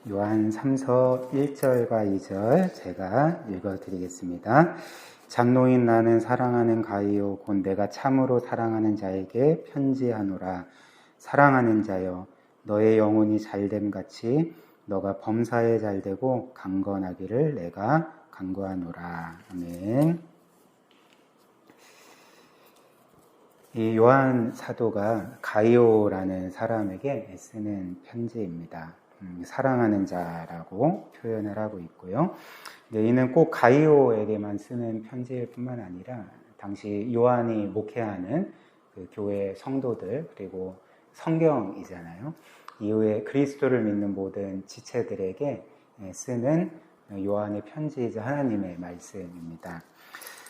요한 3서 1절과 2절 제가 읽어드리겠습니다. 장로인 나는 사랑하는 가이오 곧 내가 참으로 사랑하는 자에게 편지하노라. 사랑하는 자여, 너의 영혼이 잘됨 같이 너가 범사에 잘되고 강건하기를 내가 간구하노라. 아멘. 이 요한 사도가 가이오라는 사람에게 쓰는 편지입니다. 사랑하는 자라고 표현을 하고 있고요. 이는 꼭 가이오에게만 쓰는 편지일 뿐만 아니라 당시 요한이 목회하는 그 교회 성도들, 그리고 성경이잖아요. 이후에 그리스도를 믿는 모든 지체들에게 쓰는 요한의 편지이자 하나님의 말씀입니다.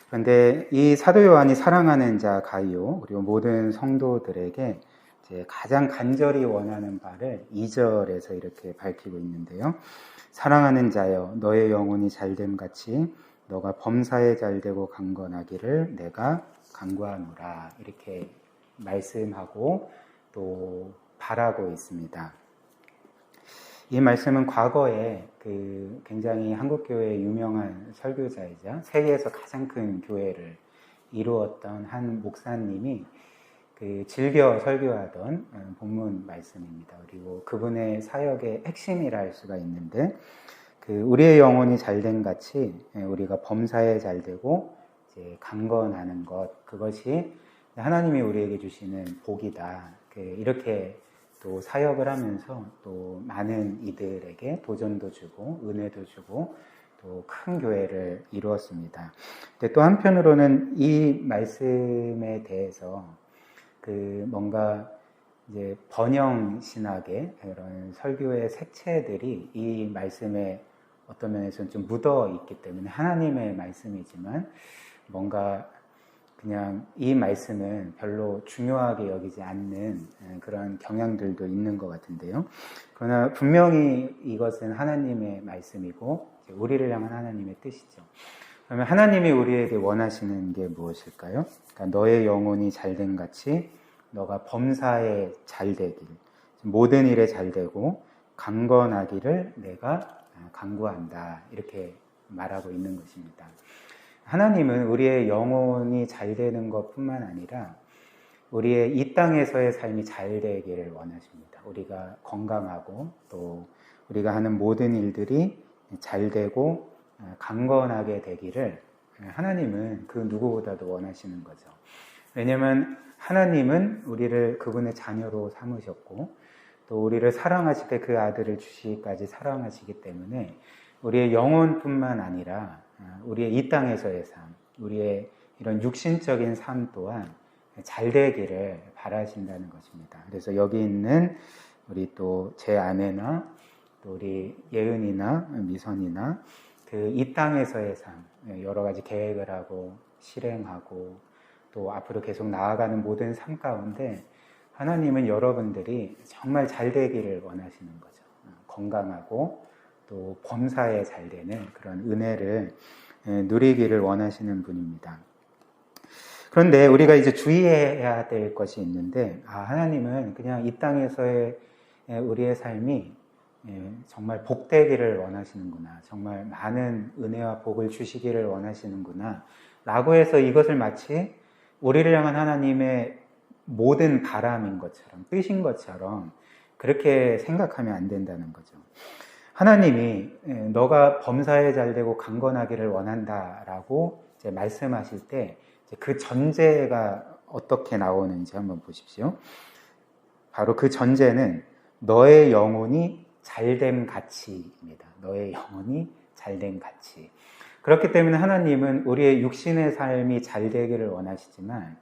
그런데 이 사도 요한이 사랑하는 자 가이오, 그리고 모든 성도들에게 이제 가장 간절히 원하는 바를 2절에서 이렇게 밝히고 있는데요. 사랑하는 자여, 너의 영혼이 잘됨 같이 너가 범사에 잘되고 강건하기를 내가 간구하노라. 이렇게 말씀하고 또 바라고 있습니다. 이 말씀은 과거에 그 굉장히 한국교회의 유명한 설교자이자 세계에서 가장 큰 교회를 이루었던 한 목사님이 그 즐겨 설교하던 본문 말씀입니다. 그리고 그분의 사역의 핵심이라 할 수가 있는데, 그 우리의 영혼이 잘된 같이 우리가 범사에 잘되고 이제 강건하는 것, 그것이 하나님이 우리에게 주시는 복이다. 이렇게 또 사역을 하면서 또 많은 이들에게 도전도 주고 은혜도 주고 또 큰 교회를 이루었습니다. 근데 또 한편으로는 이 말씀에 대해서 그 뭔가 이제 번영 신학의 이런 설교의 색채들이 이 말씀에 어떤 면에서는 좀 묻어 있기 때문에 하나님의 말씀이지만 뭔가 그냥 이 말씀은 별로 중요하게 여기지 않는 그런 경향들도 있는 것 같은데요. 그러나 분명히 이것은 하나님의 말씀이고 우리를 향한 하나님의 뜻이죠. 그러면 하나님이 우리에게 원하시는 게 무엇일까요? 그러니까 너의 영혼이 잘된 같이 너가 범사에 잘되길, 모든 일에 잘되고 강건하기를 내가 간구한다. 이렇게 말하고 있는 것입니다. 하나님은 우리의 영혼이 잘되는 것뿐만 아니라 우리의 이 땅에서의 삶이 잘되기를 원하십니다. 우리가 건강하고 또 우리가 하는 모든 일들이 잘되고 강건하게 되기를 하나님은 그 누구보다도 원하시는 거죠. 왜냐하면 하나님은 우리를 그분의 자녀로 삼으셨고 또 우리를 사랑하실 때 그 아들을 주시기까지 사랑하시기 때문에 우리의 영혼뿐만 아니라 우리의 이 땅에서의 삶, 우리의 이런 육신적인 삶 또한 잘 되기를 바라신다는 것입니다. 그래서 여기 있는 우리 또 제 아내나 또 우리 예은이나 미선이나 그 이 땅에서의 삶, 여러 가지 계획을 하고 실행하고 또 앞으로 계속 나아가는 모든 삶 가운데 하나님은 여러분들이 정말 잘 되기를 원하시는 거죠. 건강하고 또 범사에 잘 되는 그런 은혜를 누리기를 원하시는 분입니다. 그런데 우리가 이제 주의해야 될 것이 있는데, 하나님은 그냥 이 땅에서의 우리의 삶이 정말 복되기를 원하시는구나, 정말 많은 은혜와 복을 주시기를 원하시는구나 라고 해서 이것을 마치 우리를 향한 하나님의 모든 바람인 것처럼, 뜻인 것처럼 그렇게 생각하면 안 된다는 거죠. 하나님이 너가 범사에 잘되고 강건하기를 원한다라고 이제 말씀하실 때 그 전제가 어떻게 나오는지 한번 보십시오. 바로 그 전제는 너의 영혼이 잘됨 같이입니다. 너의 영혼이 잘됨 같이. 그렇기 때문에 하나님은 우리의 육신의 삶이 잘 되기를 원하시지만,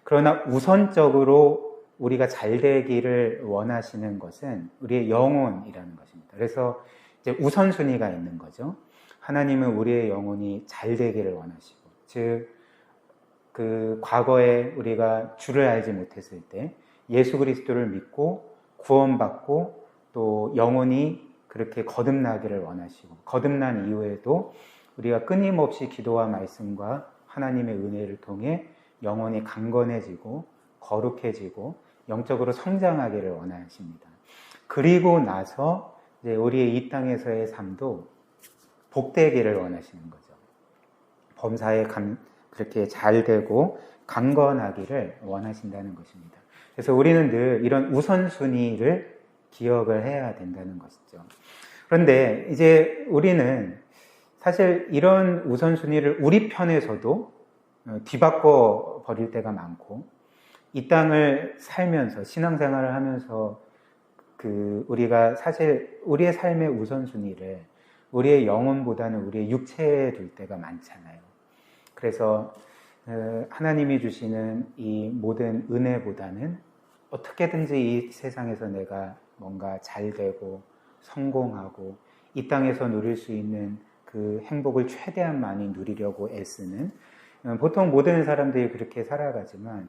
그러나 우선적으로 우리가 잘 되기를 원하시는 것은 우리의 영혼이라는 것입니다. 그래서 이제 우선순위가 있는 거죠. 하나님은 우리의 영혼이 잘 되기를 원하시고, 즉 그 과거에 우리가 주를 알지 못했을 때 예수 그리스도를 믿고 구원받고 또 영혼이 그렇게 거듭나기를 원하시고, 거듭난 이후에도 우리가 끊임없이 기도와 말씀과 하나님의 은혜를 통해 영혼이 강건해지고 거룩해지고 영적으로 성장하기를 원하십니다. 그리고 나서 이제 우리의 이 땅에서의 삶도 복되기를 원하시는 거죠. 범사에 그렇게 잘 되고 강건하기를 원하신다는 것입니다. 그래서 우리는 늘 이런 우선순위를 기억을 해야 된다는 것이죠. 그런데 이제 우리는 사실 이런 우선순위를 우리 편에서도 뒤바꿔 버릴 때가 많고, 이 땅을 살면서 신앙생활을 하면서 우리가 사실 우리의 삶의 우선순위를 우리의 영혼보다는 우리의 육체에 둘 때가 많잖아요. 그래서 하나님이 주시는 이 모든 은혜보다는 어떻게든지 이 세상에서 내가 뭔가 잘 되고 성공하고 이 땅에서 누릴 수 있는 그 행복을 최대한 많이 누리려고 애쓰는, 보통 모든 사람들이 그렇게 살아가지만,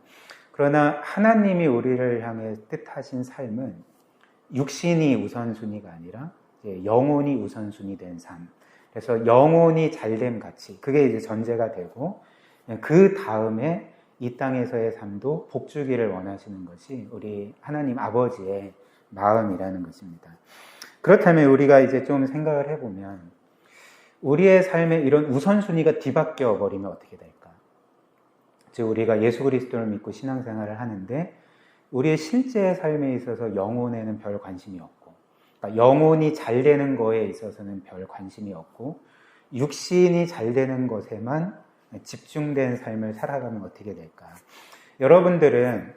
그러나 하나님이 우리를 향해 뜻하신 삶은 육신이 우선순위가 아니라 영혼이 우선순위 된 삶. 그래서 영혼이 잘됨 같이, 그게 이제 전제가 되고, 그 다음에 이 땅에서의 삶도 복주기를 원하시는 것이 우리 하나님 아버지의 마음이라는 것입니다. 그렇다면 우리가 이제 좀 생각을 해보면, 우리의 삶에 이런 우선순위가 뒤바뀌어 버리면 어떻게 될까? 즉, 우리가 예수 그리스도를 믿고 신앙생활을 하는데 우리의 실제 삶에 있어서 영혼에는 별 관심이 없고, 그러니까 영혼이 잘 되는 거에 있어서는 별 관심이 없고, 육신이 잘 되는 것에만 집중된 삶을 살아가면 어떻게 될까? 여러분들은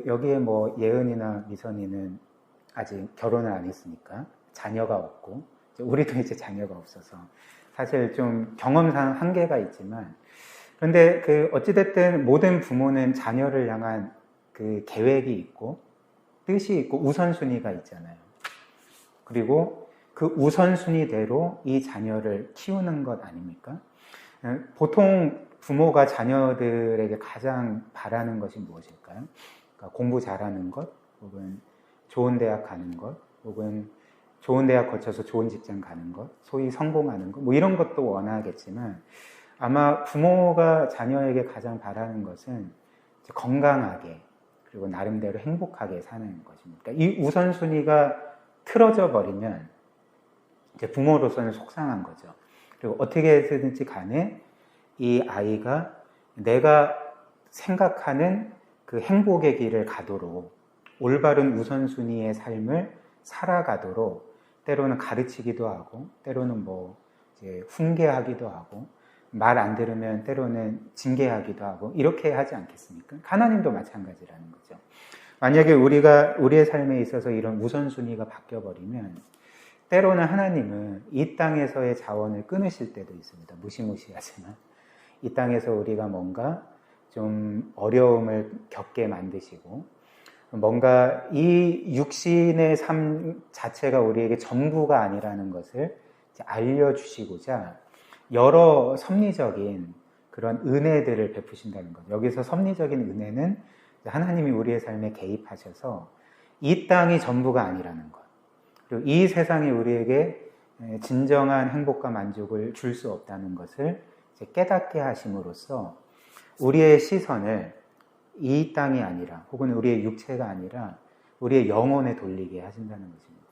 여기에 뭐 예은이나 미선이는 아직 결혼을 안 했으니까 자녀가 없고, 우리도 이제 자녀가 없어서 사실 좀 경험상 한계가 있지만, 그런데 어찌됐든 모든 부모는 자녀를 향한 그 계획이 있고 뜻이 있고 우선순위가 있잖아요. 그리고 그 우선순위대로 이 자녀를 키우는 것 아닙니까? 보통 부모가 자녀들에게 가장 바라는 것이 무엇일까요? 그러니까 공부 잘하는 것, 혹은 좋은 대학 가는 것, 혹은 좋은 대학 거쳐서 좋은 직장 가는 것, 소위 성공하는 것, 뭐 이런 것도 원하겠지만, 아마 부모가 자녀에게 가장 바라는 것은 건강하게, 그리고 나름대로 행복하게 사는 것입니다. 이 우선순위가 틀어져 버리면 이제 부모로서는 속상한 거죠. 그리고 어떻게 해서든지 간에 이 아이가 내가 생각하는 그 행복의 길을 가도록, 올바른 우선순위의 삶을 살아가도록 때로는 가르치기도 하고, 때로는 뭐 이제 훈계하기도 하고, 말 안 들으면 때로는 징계하기도 하고, 이렇게 하지 않겠습니까? 하나님도 마찬가지라는 거죠. 만약에 우리가 우리의 삶에 있어서 이런 우선순위가 바뀌어버리면 때로는 하나님은 이 땅에서의 자원을 끊으실 때도 있습니다. 무시무시하지만 이 땅에서 우리가 뭔가 좀 어려움을 겪게 만드시고, 뭔가 이 육신의 삶 자체가 우리에게 전부가 아니라는 것을 알려주시고자 여러 섭리적인 그런 은혜들을 베푸신다는 것. 여기서 섭리적인 은혜는 하나님이 우리의 삶에 개입하셔서 이 땅이 전부가 아니라는 것, 그리고 이 세상이 우리에게 진정한 행복과 만족을 줄 수 없다는 것을 깨닫게 하심으로써 우리의 시선을 이 땅이 아니라, 혹은 우리의 육체가 아니라 우리의 영혼에 돌리게 하신다는 것입니다.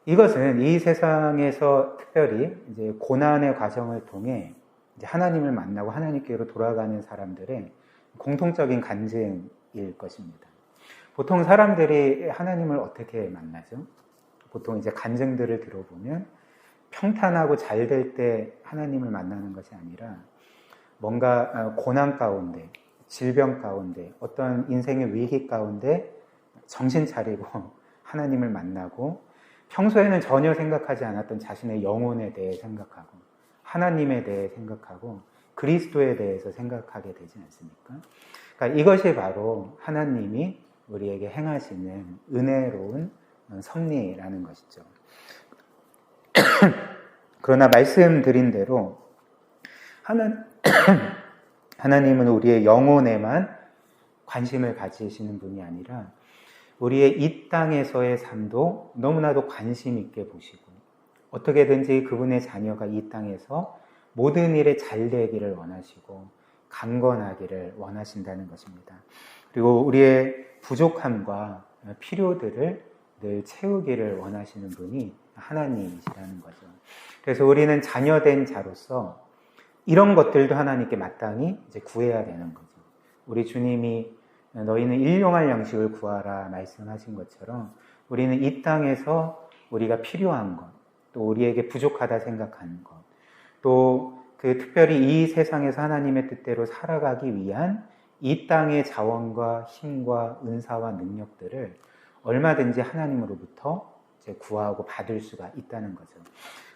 이것은 이 세상에서 특별히 이제 고난의 과정을 통해 이제 하나님을 만나고 하나님께로 돌아가는 사람들의 공통적인 간증일 것입니다. 보통 사람들이 하나님을 어떻게 만나죠? 보통 이제 간증들을 들어보면 평탄하고 잘 될 때 하나님을 만나는 것이 아니라 뭔가 고난 가운데, 질병 가운데, 어떤 인생의 위기 가운데 정신 차리고 하나님을 만나고, 평소에는 전혀 생각하지 않았던 자신의 영혼에 대해 생각하고, 하나님에 대해 생각하고, 그리스도에 대해서 생각하게 되지 않습니까? 그러니까 이것이 바로 하나님이 우리에게 행하시는 은혜로운 섭리라는 것이죠. 그러나 말씀드린 대로 하나님은 우리의 영혼에만 관심을 가지시는 분이 아니라 우리의 이 땅에서의 삶도 너무나도 관심 있게 보시고, 어떻게든지 그분의 자녀가 이 땅에서 모든 일에 잘 되기를 원하시고 강건하기를 원하신다는 것입니다. 그리고 우리의 부족함과 필요들을 늘 채우기를 원하시는 분이 하나님이시라는 거죠. 그래서 우리는 자녀된 자로서 이런 것들도 하나님께 마땅히 이제 구해야 되는 거죠. 우리 주님이 너희는 일용할 양식을 구하라 말씀하신 것처럼 우리는 이 땅에서 우리가 필요한 것, 또 우리에게 부족하다 생각하는 것, 또 그 특별히 이 세상에서 하나님의 뜻대로 살아가기 위한 이 땅의 자원과 힘과 은사와 능력들을 얼마든지 하나님으로부터 이제 구하고 받을 수가 있다는 거죠.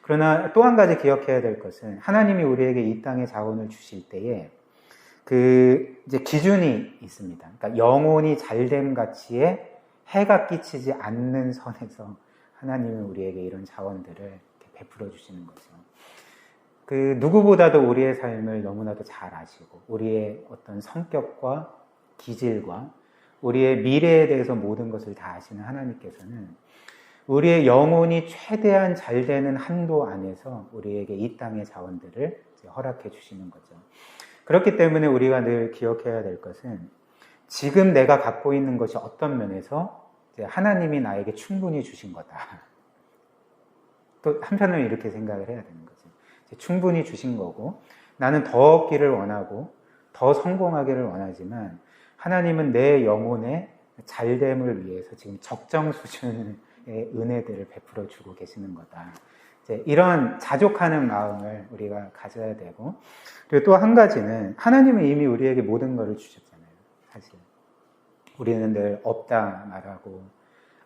그러나 또 한 가지 기억해야 될 것은 하나님이 우리에게 이 땅의 자원을 주실 때에 그 이제 기준이 있습니다. 그러니까 영혼이 잘됨 가치에 해가 끼치지 않는 선에서 하나님은 우리에게 이런 자원들을 이렇게 베풀어 주시는 거죠. 그 누구보다도 우리의 삶을 너무나도 잘 아시고 우리의 어떤 성격과 기질과 우리의 미래에 대해서 모든 것을 다 아시는 하나님께서는 우리의 영혼이 최대한 잘 되는 한도 안에서 우리에게 이 땅의 자원들을 허락해 주시는 거죠. 그렇기 때문에 우리가 늘 기억해야 될 것은 지금 내가 갖고 있는 것이 어떤 면에서 하나님이 나에게 충분히 주신 거다. 또 한편으로는 이렇게 생각을 해야 되는 거죠. 충분히 주신 거고 나는 더 얻기를 원하고 더 성공하기를 원하지만 하나님은 내 영혼의 잘됨을 위해서 지금 적정 수준의 은혜들을 베풀어 주고 계시는 거다. 이런 자족하는 마음을 우리가 가져야 되고 그리고 또 한 가지는 하나님은 이미 우리에게 모든 것을 주셨잖아요. 사실 우리는 늘 없다 말하고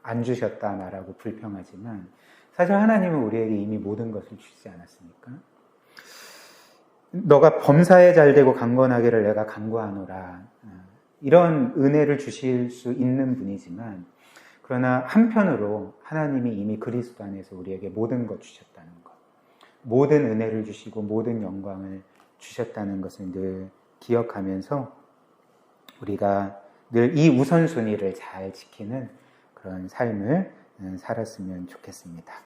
안 주셨다 말하고 불평하지만 사실 하나님은 우리에게 이미 모든 것을 주시지 않았습니까? 너가 범사에 잘되고 강건하기를 내가 간구하노라. 이런 은혜를 주실 수 있는 분이지만 그러나 한편으로 하나님이 이미 그리스도 안에서 우리에게 모든 것 주셨다는 것, 모든 은혜를 주시고 모든 영광을 주셨다는 것을 늘 기억하면서 우리가 늘 이 우선순위를 잘 지키는 그런 삶을 살았으면 좋겠습니다.